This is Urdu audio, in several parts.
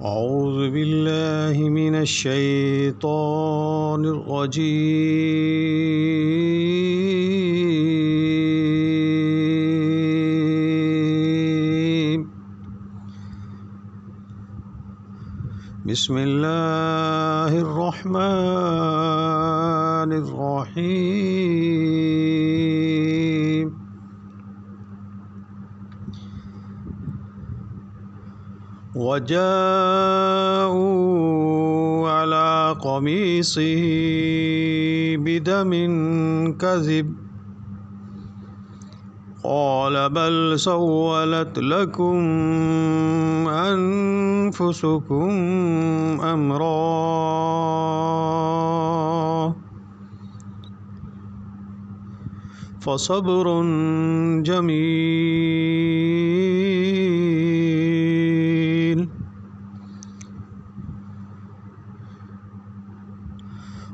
أعوذ بالله من الشيطان الرجيم. بسم الله الرحمن الرحيم. وجاءوا على قميصه بدم كذب قال بل سولت لكم أنفسكم أمرا فصبر جميل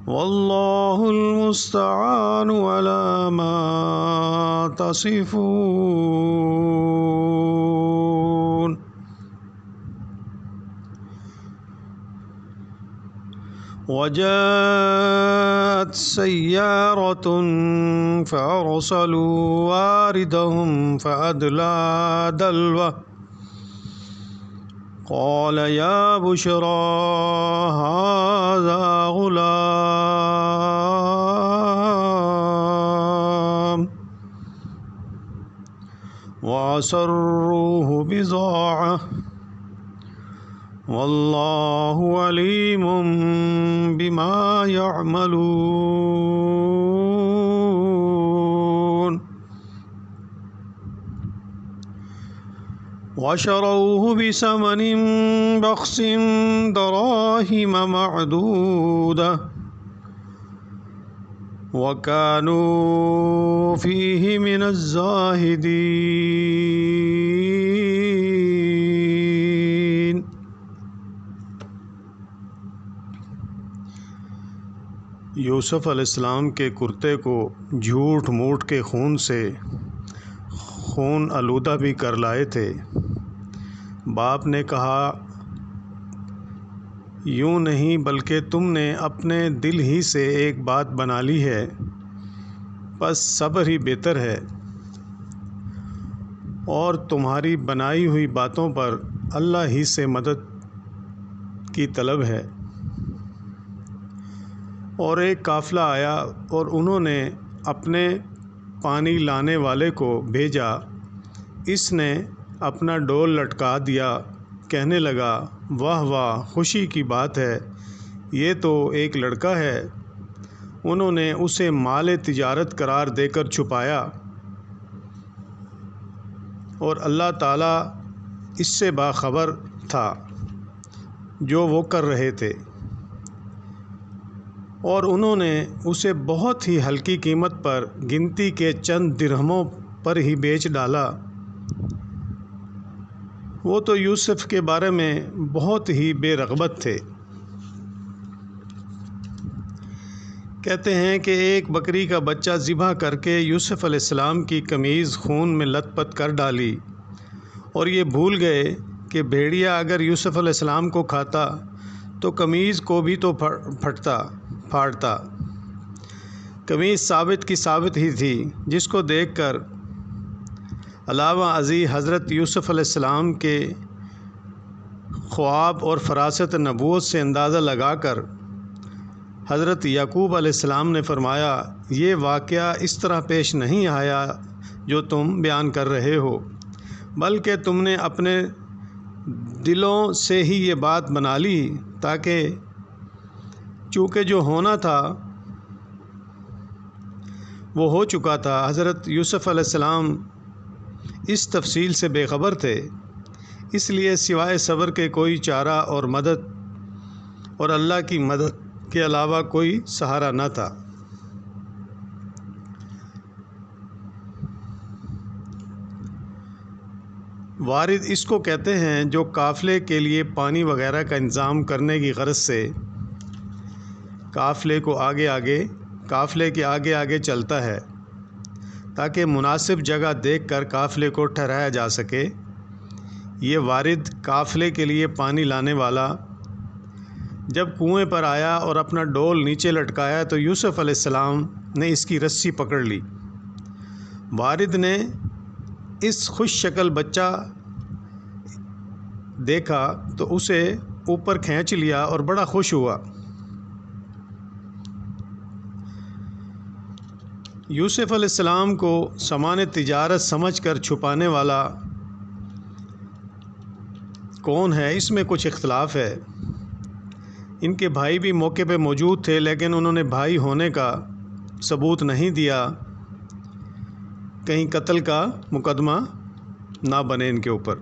والله المستعان على ما تصفون. وجاءت سيارة فأرسلوا واردهم فأدلى دلوه قال يا بشرى هذا غلام وأسروه بضاعة والله عليم بما يعملون. وشروه بثمن بخس دراهم معدودة وكانوا فيه من الزاهدين. یوسف علیہ السلام کے کرتے کو جھوٹ موٹ کے خون آلودہ بھی کر لائے تھے۔ باپ نے کہا یوں نہیں بلکہ تم نے اپنے دل ہی سے ایک بات بنا لی ہے، بس صبر ہی بہتر ہے، اور تمہاری بنائی ہوئی باتوں پر اللہ ہی سے مدد کی طلب ہے۔ اور ایک قافلہ آیا اور انہوں نے اپنے پانی لانے والے کو بھیجا، اس نے اپنا ڈول لٹکا دیا، کہنے لگا واہ واہ خوشی کی بات ہے، یہ تو ایک لڑکا ہے۔ انہوں نے اسے مال تجارت قرار دے کر چھپایا، اور اللہ تعالیٰ اس سے باخبر تھا جو وہ کر رہے تھے، اور انہوں نے اسے بہت ہی ہلکی قیمت پر گنتی کے چند درہموں پر ہی بیچ ڈالا۔ وہ تو یوسف کے بارے میں بہت ہی بے رغبت تھے۔ کہتے ہیں کہ ایک بکری کا بچہ ذبح کر کے یوسف علیہ السلام کی قمیض خون میں لت پت کر ڈالی، اور یہ بھول گئے کہ بھیڑیا اگر یوسف علیہ السلام کو کھاتا تو قمیض کو بھی تو پھاڑتا۔ قمیض ثابت کی ثابت ہی تھی، جس کو دیکھ کر علاوہ ازیں حضرت یوسف علیہ السلام کے خواب اور فراست نبوت سے اندازہ لگا کر حضرت یعقوب علیہ السلام نے فرمایا یہ واقعہ اس طرح پیش نہیں آیا جو تم بیان کر رہے ہو، بلکہ تم نے اپنے دلوں سے ہی یہ بات بنا لی، تاکہ چونکہ جو ہونا تھا وہ ہو چکا تھا۔ حضرت یوسف علیہ السلام اس تفصیل سے بے خبر تھے، اس لیے سوائے صبر کے کوئی چارہ اور مدد اور اللہ کی مدد کے علاوہ کوئی سہارا نہ تھا۔ وارد اس کو کہتے ہیں جو قافلے کے لیے پانی وغیرہ کا انتظام کرنے کی غرض سے قافلے کے آگے آگے چلتا ہے تاکہ مناسب جگہ دیکھ کر قافلے کو ٹھہرایا جا سکے۔ یہ وارد قافلے کے لیے پانی لانے والا جب کنویں پر آیا اور اپنا ڈول نیچے لٹکایا تو یوسف علیہ السلام نے اس کی رسی پکڑ لی۔ وارد نے اس خوش شکل بچہ دیکھا تو اسے اوپر کھینچ لیا اور بڑا خوش ہوا۔ یوسف علیہ السلام کو سامان تجارت سمجھ کر چھپانے والا کون ہے، اس میں کچھ اختلاف ہے۔ ان کے بھائی بھی موقع پہ موجود تھے، لیکن انہوں نے بھائی ہونے کا ثبوت نہیں دیا، کہیں قتل کا مقدمہ نہ بنے ان کے اوپر۔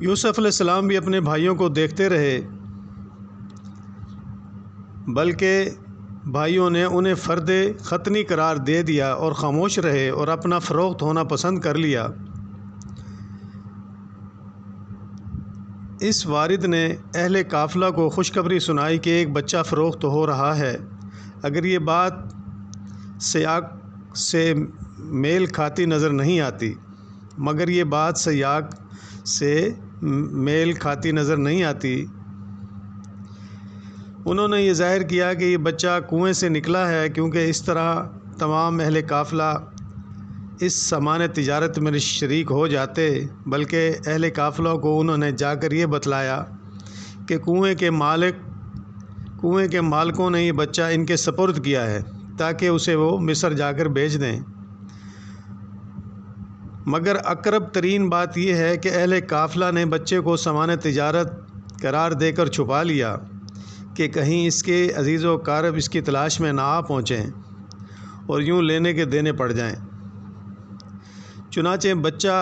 یوسف علیہ السلام بھی اپنے بھائیوں کو دیکھتے رہے، بلکہ بھائیوں نے انہیں فرد ختنی قرار دے دیا اور خاموش رہے اور اپنا فروخت ہونا پسند کر لیا۔ اس وارد نے اہل قافلہ کو خوشخبری سنائی کہ ایک بچہ فروخت ہو رہا ہے۔ اگر یہ بات سیاق سے میل کھاتی نظر نہیں آتی، انہوں نے یہ ظاہر کیا کہ یہ بچہ کنویں سے نکلا ہے، کیونکہ اس طرح تمام اہل قافلہ اس سامان تجارت میں شریک ہو جاتے، بلکہ اہل قافلہ کو انہوں نے جا کر یہ بتلایا کہ کنویں کے مالکوں نے یہ بچہ ان کے سپرد کیا ہے تاکہ اسے وہ مصر جا کر بیچ دیں۔ مگر اقرب ترین بات یہ ہے کہ اہل قافلہ نے بچے کو سامان تجارت قرار دے کر چھپا لیا کہ کہیں اس کے عزیز و اقارب اس کی تلاش میں نہ آ پہنچیں اور یوں لینے کے دینے پڑ جائیں۔ چنانچہ بچہ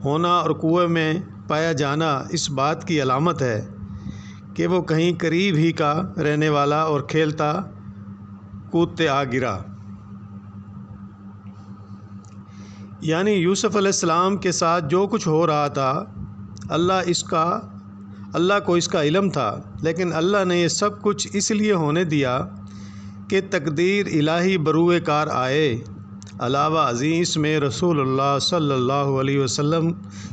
ہونا اور کنویں میں پایا جانا اس بات کی علامت ہے کہ وہ کہیں قریب ہی کا رہنے والا اور کھیلتا کودتے آ گرا۔ یعنی یوسف علیہ السلام کے ساتھ جو کچھ ہو رہا تھا اللہ کو اس کا علم تھا، لیکن اللہ نے یہ سب کچھ اس لیے ہونے دیا کہ تقدیر الہی بروئے کار آئے۔ علاوہ ازیں اس میں رسول اللہ صلی اللہ علیہ وسلم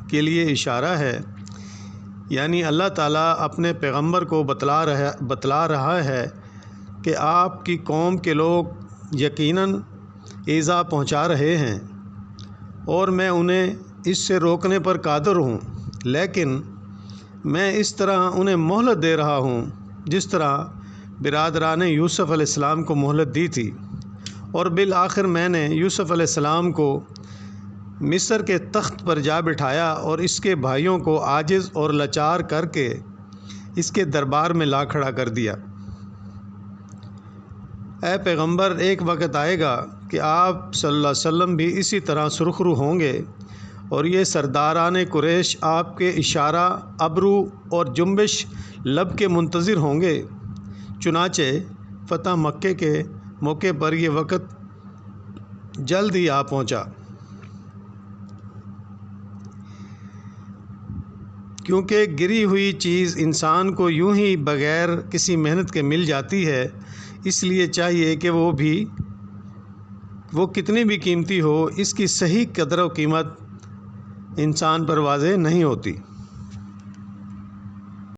کے لیے اشارہ ہے، یعنی اللہ تعالیٰ اپنے پیغمبر کو بتلا رہا ہے کہ آپ کی قوم کے لوگ یقیناً ایذا پہنچا رہے ہیں اور میں انہیں اس سے روکنے پر قادر ہوں، لیکن میں اس طرح انہیں مہلت دے رہا ہوں جس طرح برادران یوسف علیہ السلام کو مہلت دی تھی، اور بالآخر میں نے یوسف علیہ السلام کو مصر کے تخت پر جا بٹھایا اور اس کے بھائیوں کو عاجز اور لاچار کر کے اس کے دربار میں لا کھڑا کر دیا۔ اے پیغمبر، ایک وقت آئے گا کہ آپ صلی اللہ علیہ وسلم بھی اسی طرح سرخرو ہوں گے اور یہ سرداران قریش آپ کے اشارہ ابرو اور جنبش لب کے منتظر ہوں گے۔ چنانچہ فتح مکے کے موقع پر یہ وقت جلد ہی آ پہنچا، کیونکہ گری ہوئی چیز انسان کو یوں ہی بغیر کسی محنت کے مل جاتی ہے، اس لیے چاہیے کہ وہ کتنی بھی قیمتی ہو، اس کی صحیح قدر و قیمت انسان پر واضح نہیں ہوتی۔